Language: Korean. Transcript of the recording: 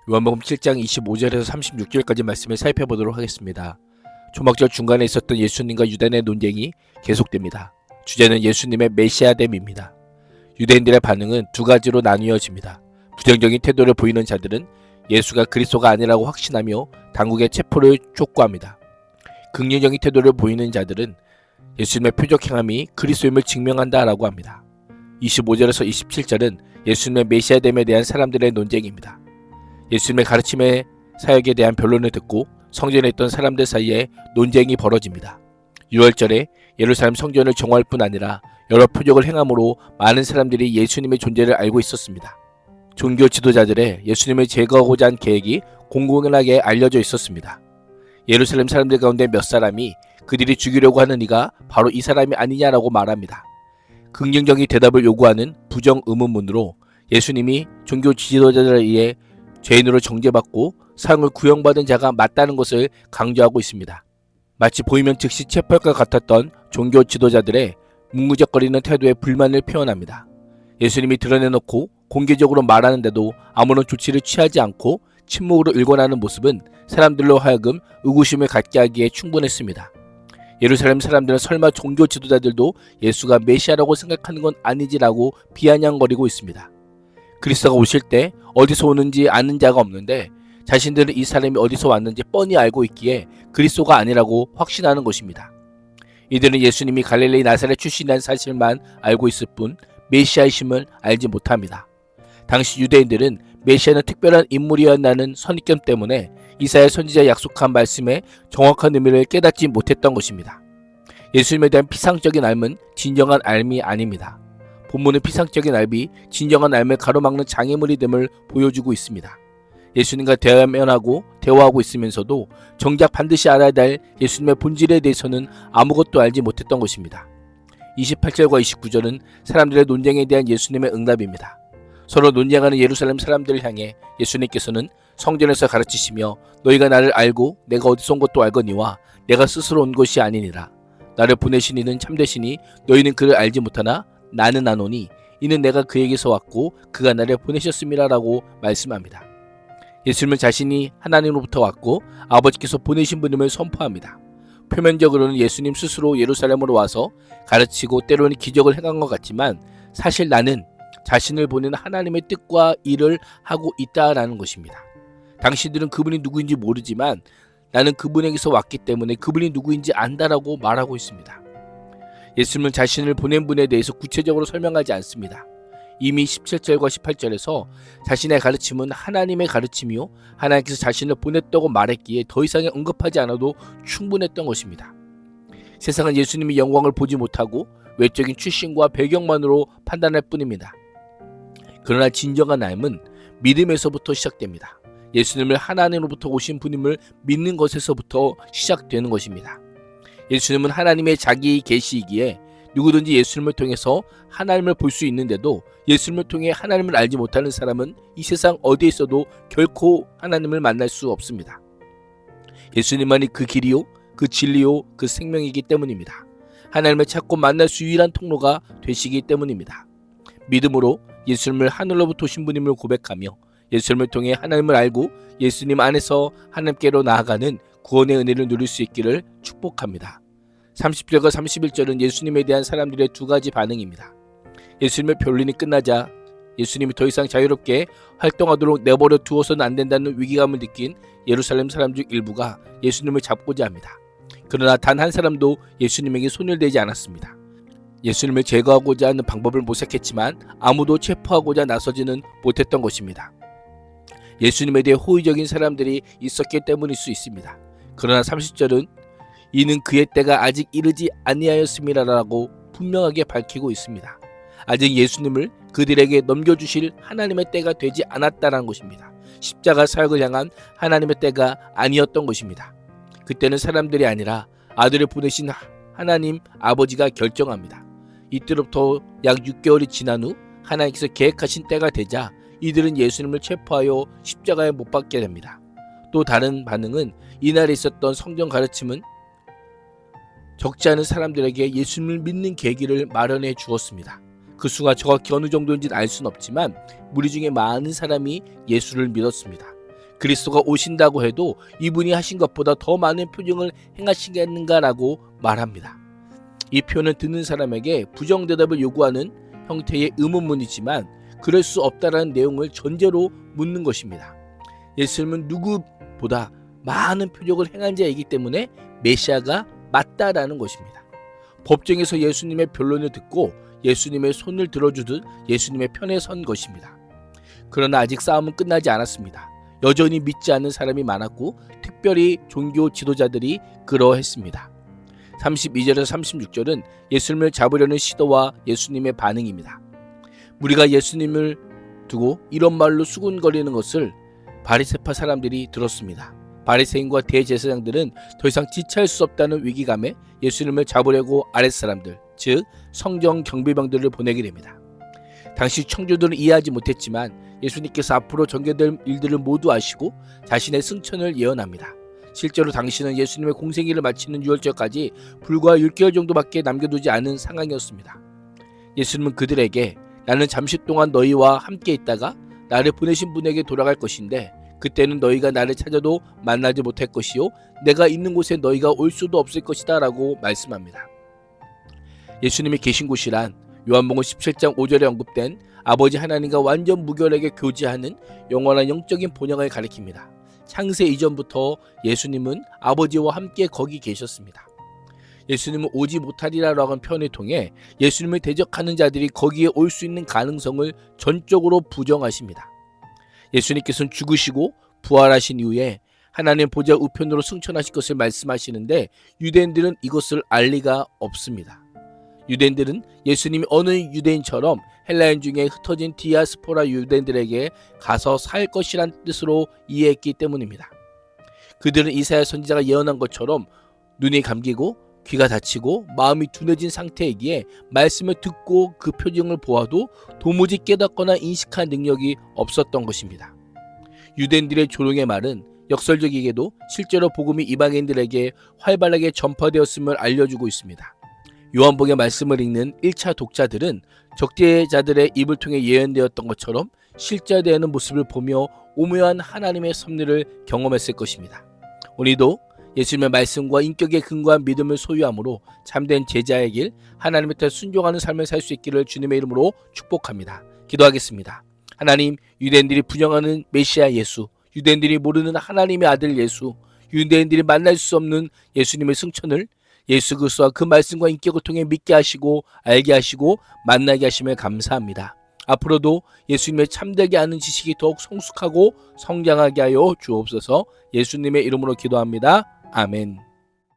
요한복음 7장 25절에서 36절까지 말씀을 살펴보도록 하겠습니다. 초막절 중간에 있었던 예수님과 유대인의 논쟁이 계속됩니다. 주제는 예수님의 메시아됨입니다. 유대인들의 반응은 두 가지로 나뉘어집니다. 부정적인 태도를 보이는 자들은 예수가 그리스도가 아니라고 확신하며 당국의 체포를 촉구합니다. 긍정적인 태도를 보이는 자들은 예수님의 표적 행함이 그리스도임을 증명한다라고 합니다. 25절에서 27절은 예수님의 메시아됨에 대한 사람들의 논쟁입니다. 예수님의 가르침의 사역에 대한 변론을 듣고 성전에 있던 사람들 사이에 논쟁이 벌어집니다. 6월절에 예루살렘 성전을 정화할 뿐 아니라 여러 표적을 행함으로 많은 사람들이 예수님의 존재를 알고 있었습니다. 종교 지도자들의 예수님을 제거하고자 한 계획이 공공연하게 알려져 있었습니다. 예루살렘 사람들 가운데 몇 사람이 그들이 죽이려고 하는 이가 바로 이 사람이 아니냐라고 말합니다. 긍정적인 대답을 요구하는 부정 의문문으로 예수님이 종교 지도자들에 의해 죄인으로 정죄받고 사형을 구형받은 자가 맞다는 것을 강조하고 있습니다. 마치 보이면 즉시 체포할 것 같았던 종교 지도자들의 뭉구적거리는 태도에 불만을 표현합니다. 예수님이 드러내놓고 공개적으로 말하는데도 아무런 조치를 취하지 않고 침묵으로 일관하는 모습은 사람들로 하여금 의구심을 갖게 하기에 충분했습니다. 예루살렘 사람들은 설마 종교 지도자들도 예수가 메시아라고 생각하는 건 아니지라고 비아냥거리고 있습니다. 그리스도가 오실 때 어디서 오는지 아는 자가 없는데 자신들은 이 사람이 어디서 왔는지 뻔히 알고 있기에 그리스도가 아니라고 확신하는 것입니다. 이들은 예수님이 갈릴리 나사렛 출신이라는 사실만 알고 있을 뿐 메시아이심을 알지 못합니다. 당시 유대인들은 메시아는 특별한 인물이었다는 선입견 때문에 이사야 선지자 약속한 말씀의 정확한 의미를 깨닫지 못했던 것입니다. 예수님에 대한 피상적인 알은 진정한 알미 아닙니다. 본문은 피상적인 알이 진정한 알을 가로막는 장애물이 됨을 보여주고 있습니다. 예수님과 대화하고 있으면서도 정작 반드시 알아야 할 예수님의 본질에 대해서는 아무것도 알지 못했던 것입니다. 28절과 29절은 사람들의 논쟁에 대한 예수님의 응답입니다. 서로 논쟁하는 예루살렘 사람들을 향해 예수님께서는 성전에서 가르치시며 너희가 나를 알고 내가 어디서 온 것도 알거니와 내가 스스로 온 것이 아니니라. 나를 보내신 이는 참되시니 너희는 그를 알지 못하나 나는 아노니 이는 내가 그에게서 왔고 그가 나를 보내셨음이라 라고 말씀합니다. 예수님은 자신이 하나님으로부터 왔고 아버지께서 보내신 분임을 선포합니다. 표면적으로는 예수님 스스로 예루살렘으로 와서 가르치고 때로는 기적을 행한 것 같지만 사실 나는 자신을 보낸 하나님의 뜻과 일을 하고 있다라는 것입니다. 당신들은 그분이 누구인지 모르지만 나는 그분에게서 왔기 때문에 그분이 누구인지 안다라고 말하고 있습니다. 예수님은 자신을 보낸 분에 대해서 구체적으로 설명하지 않습니다. 이미 17절과 18절에서 자신의 가르침은 하나님의 가르침이요 하나님께서 자신을 보냈다고 말했기에 더 이상의 언급하지 않아도 충분했던 것입니다. 세상은 예수님의 영광을 보지 못하고 외적인 출신과 배경만으로 판단할 뿐입니다. 그러나 진정한 삶은 믿음에서부터 시작됩니다. 예수님을 하나님으로부터 오신 분임을 믿는 것에서부터 시작되는 것입니다. 예수님은 하나님의 자기 계시이기에 누구든지 예수님을 통해서 하나님을 볼 수 있는데도 예수님을 통해 하나님을 알지 못하는 사람은 이 세상 어디에 있어도 결코 하나님을 만날 수 없습니다. 예수님만이 그 길이요, 그 진리요, 그 생명이기 때문입니다. 하나님을 찾고 만날 수 유일한 통로가 되시기 때문입니다. 믿음으로 예수님을 하늘로부터 오신 분임을 고백하며 예수님을 통해 하나님을 알고 예수님 안에서 하나님께로 나아가는 구원의 은혜를 누릴 수 있기를 축복합니다. 30절과 31절은 예수님에 대한 사람들의 두 가지 반응입니다. 예수님의 변론이 끝나자 예수님이 더 이상 자유롭게 활동하도록 내버려 두어서는 안 된다는 위기감을 느낀 예루살렘 사람 중 일부가 예수님을 잡고자 합니다. 그러나 단 한 사람도 예수님에게 손을 대지 않았습니다. 예수님을 제거하고자 하는 방법을 모색했지만 아무도 체포하고자 나서지는 못했던 것입니다. 예수님에 대해 호의적인 사람들이 있었기 때문일 수 있습니다. 그러나 30절은 이는 그의 때가 아직 이르지 아니하였음이라라고 분명하게 밝히고 있습니다. 아직 예수님을 그들에게 넘겨주실 하나님의 때가 되지 않았다는 것입니다. 십자가 사역을 향한 하나님의 때가 아니었던 것입니다. 그때는 사람들이 아니라 아들을 보내신 하나님 아버지가 결정합니다. 이때로부터 약 6개월이 지난 후 하나님께서 계획하신 때가 되자 이들은 예수님을 체포하여 십자가에 못 박게 됩니다. 또 다른 반응은 이날에 있었던 성경 가르침은 적지 않은 사람들에게 예수님을 믿는 계기를 마련해 주었습니다. 그 수가 정확히 어느 정도인지는 알 수는 없지만 무리 중에 많은 사람이 예수를 믿었습니다. 그리스도가 오신다고 해도 이분이 하신 것보다 더 많은 표징을 행하시겠는가라고 말합니다. 이 표현은 듣는 사람에게 부정대답을 요구하는 형태의 의문문이지만 그럴 수 없다라는 내용을 전제로 묻는 것입니다. 예수님은 누구보다 많은 표적을 행한 자이기 때문에 메시아가 맞다라는 것입니다. 법정에서 예수님의 변론을 듣고 예수님의 손을 들어주듯 예수님의 편에 선 것입니다. 그러나 아직 싸움은 끝나지 않았습니다. 여전히 믿지 않는 사람이 많았고 특별히 종교 지도자들이 그러했습니다. 32절에서 36절은 예수님을 잡으려는 시도와 예수님의 반응입니다. 무리가 예수님을 두고 이런 말로 수군거리는 것을 바리새파 사람들이 들었습니다. 바리새인과 대제사장들은 더 이상 지체할 수 없다는 위기감에 예수님을 잡으려고 아랫사람들, 즉 성경 경비병들을 보내게 됩니다. 당시 청중들은 이해하지 못했지만 예수님께서 앞으로 전개될 일들을 모두 아시고 자신의 승천을 예언합니다. 실제로 당시는 예수님의 공생애를 마치는 유월절까지 불과 6개월 정도밖에 남겨두지 않은 상황이었습니다. 예수님은 그들에게 나는 잠시 동안 너희와 함께 있다가 나를 보내신 분에게 돌아갈 것인데 그때는 너희가 나를 찾아도 만나지 못할 것이요 내가 있는 곳에 너희가 올 수도 없을 것이다 라고 말씀합니다. 예수님이 계신 곳이란 요한복음 17장 5절에 언급된 아버지 하나님과 완전 무결하게 교제하는 영원한 영적인 본향을 가리킵니다. 창세 이전부터 예수님은 아버지와 함께 거기 계셨습니다. 예수님은 오지 못하리라라고 하는 표현을 통해 예수님을 대적하는 자들이 거기에 올 수 있는 가능성을 전적으로 부정하십니다. 예수님께서는 죽으시고 부활하신 이후에 하나님 보좌 우편으로 승천하실 것을 말씀하시는데 유대인들은 이것을 알 리가 없습니다. 유대인들은 예수님이 어느 유대인처럼 헬라인 중에 흩어진 디아스포라 유대인들에게 가서 살 것이란 뜻으로 이해했기 때문입니다. 그들은 이사야 선지자가 예언한 것처럼 눈이 감기고 귀가 닫히고 마음이 둔해진 상태이기에 말씀을 듣고 그 표징을 보아도 도무지 깨닫거나 인식할 능력이 없었던 것입니다. 유대인들의 조롱의 말은 역설적이게도 실제로 복음이 이방인들에게 활발하게 전파되었음을 알려주고 있습니다. 요한복음의 말씀을 읽는 1차 독자들은 적대자들의 입을 통해 예언되었던 것처럼 실제되는 모습을 보며 오묘한 하나님의 섭리를 경험했을 것입니다. 오늘도 예수님의 말씀과 인격에 근거한 믿음을 소유함으로 참된 제자의 길, 하나님의 뜻에 순종하는 삶을 살 수 있기를 주님의 이름으로 축복합니다. 기도하겠습니다. 하나님, 유대인들이 부정하는 메시아 예수, 유대인들이 모르는 하나님의 아들 예수, 유대인들이 만날 수 없는 예수님의 승천을 예수 그리스도와 그 말씀과 인격을 통해 믿게 하시고 알게 하시고 만나게 하심을 감사합니다. 앞으로도 예수님의 참되게 아는 지식이 더욱 성숙하고 성장하게 하여 주옵소서. 예수님의 이름으로 기도합니다. 아멘.